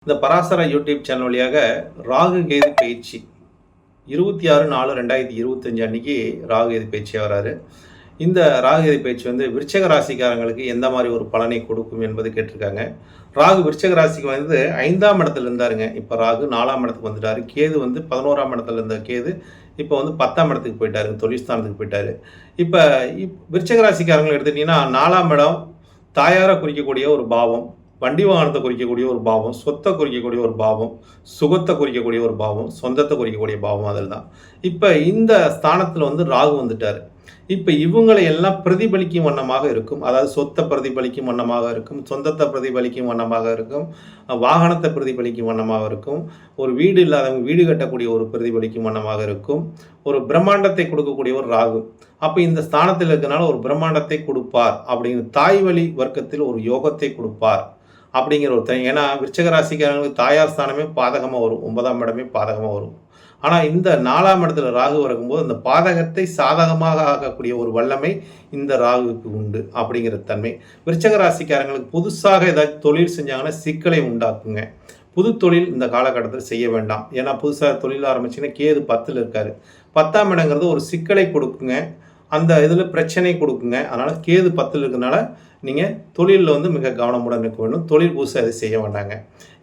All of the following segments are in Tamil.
இந்த பராசர யூடியூப் சேனல் வழியாக ராகு கேது பயிற்சி 26/4/2025 அன்னைக்கு ராகு கேது பயிற்சியாக வராரு. இந்த ராகு கேது பயிற்சி விருச்சக ராசிக்காரங்களுக்கு எந்த மாதிரி ஒரு பலனை கொடுக்கும் என்பது கேட்டிருக்காங்க. ராகு விருச்சக ராசிக்கு 5ஆம் இடத்துல இருந்தாருங்க. இப்போ ராகு 4ஆம் இடத்துக்கு வந்துட்டாரு. கேது 11ஆம் இடத்துல இருந்த கேது இப்போ 10ஆம் இடத்துக்கு போயிட்டாரு, தொழில் ஸ்தானத்துக்கு போயிட்டாரு. இப்போ விருச்சக ராசிக்காரங்களை எடுத்துக்கிட்டிங்கன்னா 4ஆம் இடம் தாயாரை குறிக்கக்கூடிய ஒரு பாவம், வண்டி வாகனத்தை குறிக்கக்கூடிய ஒரு பாவம், சொத்தை குறிக்கக்கூடிய ஒரு பாவம், சுகத்தை குறிக்கக்கூடிய ஒரு பாவம், சொந்தத்தை குறிக்கக்கூடிய பாவம். அதில் தான் இப்போ இந்த ஸ்தானத்தில் ராகு வந்துட்டார். இப்போ இவங்களை எல்லாம் பிரதிபலிக்கும் வண்ணமாக இருக்கும். அதாவது சொத்தை பிரதிபலிக்கும் வண்ணமாக இருக்கும், சொந்தத்தை பிரதிபலிக்கும் வண்ணமாக இருக்கும், வாகனத்தை பிரதிபலிக்கும் வண்ணமாக இருக்கும், ஒரு வீடு இல்லாதவங்க வீடு கட்டக்கூடிய ஒரு பிரதிபலிக்கும் வண்ணமாக இருக்கும், ஒரு பிரம்மாண்டத்தை கொடுக்கக்கூடிய ஒரு ராகு. அப்போ இந்த ஸ்தானத்தில் இருக்கிறனால ஒரு பிரம்மாண்டத்தை கொடுப்பார் அப்படிங்கிற தாய் வழி வர்க்கத்தில் ஒரு யோகத்தை கொடுப்பார் அப்படிங்கிற ஒரு ஏன்னா விருச்சக ராசிக்காரங்களுக்கு தாயார் ஸ்தானமே பாதகமாக வரும், 9ஆம் இடமே பாதகமாக வரும். ஆனால் இந்த 4ஆம் இடத்துல ராகு வரும்போது அந்த பாதகத்தை சாதகமாக ஆகக்கூடிய ஒரு வல்லமை இந்த ராகுவுக்கு உண்டு அப்படிங்கிற தன்மை. விருச்சக ராசிக்காரங்களுக்கு புதுசாக ஏதாச்சும் தொழில் செஞ்சாங்கன்னா சிக்கலை உண்டாக்குங்க. புது தொழில் இந்த காலகட்டத்தில் செய்ய வேண்டாம். ஏன்னா புதுசாக தொழில் ஆரம்பிச்சிங்கன்னா கேது 10ல் இருக்காரு. 10ஆம் இடங்கிறது ஒரு சிக்கலை கொடுக்குங்க, அந்த இதில் பிரச்சனை கொடுக்குங்க. அதனால் கேது 10ல் இருக்கிறதுனால நீங்கள் தொழிலில் மிக கவனமுடன் இருக்க வேண்டும். தொழில் புதுசாக எதை செய்ய வேண்டாங்க.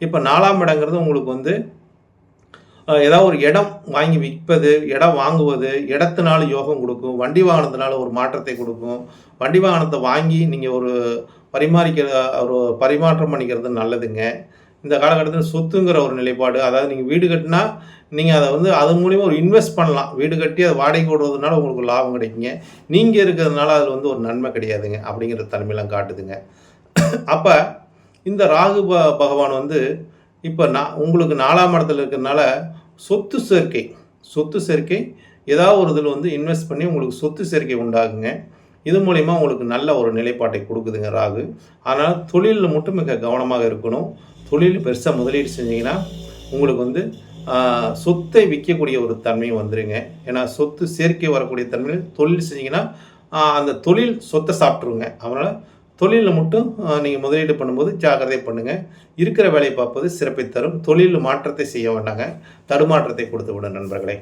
இப்போ 4ஆம் இடங்கிறது உங்களுக்கு ஏதாவது ஒரு இடம் வாங்கி விற்பது, இடம் வாங்குவது, இடத்தினால யோகம் கொடுக்கும், வண்டி வாகனத்தினால ஒரு மாற்றத்தை கொடுக்கும். வண்டி வாகனத்தை வாங்கி நீங்கள் ஒரு பரிமாற்றம் பண்ணிக்கிறது நல்லதுங்க. இந்த காலகட்டத்தில் சொத்துங்கிற ஒரு நிலைப்பாடு, அதாவது நீங்கள் வீடு கட்டினா நீங்கள் அதை அது மூலிமா ஒரு இன்வெஸ்ட் பண்ணலாம். வீடு கட்டி அதை வாடகை விடுறதுனால உங்களுக்கு லாபம் கிடைக்குங்க. நீங்கள் இருக்கிறதுனால அதில் ஒரு நன்மை கிடையாதுங்க அப்படிங்கிற தன்மையெல்லாம் காட்டுதுங்க. அப்போ இந்த ராகு பகவான் இப்போ உங்களுக்கு 4ஆம் இடத்துல இருக்கிறதுனால சொத்து சேர்க்கை ஏதாவது ஒரு இதில் இன்வெஸ்ட் பண்ணி உங்களுக்கு சொத்து சேர்க்கை உண்டாகுங்க. இது மூலிமா உங்களுக்கு நல்ல ஒரு நிலைப்பாட்டை கொடுக்குதுங்க ராகு. அதனால் தொழிலில் மட்டும் மிக கவனமாக இருக்கணும். தொழில் பெருசாக முதலீடு செஞ்சீங்கன்னா உங்களுக்கு சொத்தை விற்கக்கூடிய ஒரு தன்மையும் வந்துடுங்க. ஏன்னா சொத்து சேர்க்கை வரக்கூடிய தன்மையில் தொழில் செஞ்சீங்கன்னா அந்த தொழில் சொத்தை சாப்பிட்ருங்க. அதனால் தொழிலில் மட்டும் நீங்கள் முதலீடு பண்ணும்போது ஜாக்கிரதை பண்ணுங்கள். இருக்கிற வேலையை பார்ப்பது சிறப்பை தரும். தொழில் மாற்றத்தை செய்ய வேண்டாங்க, தடுமாற்றத்தை கொடுத்து விடும் நண்பர்களே.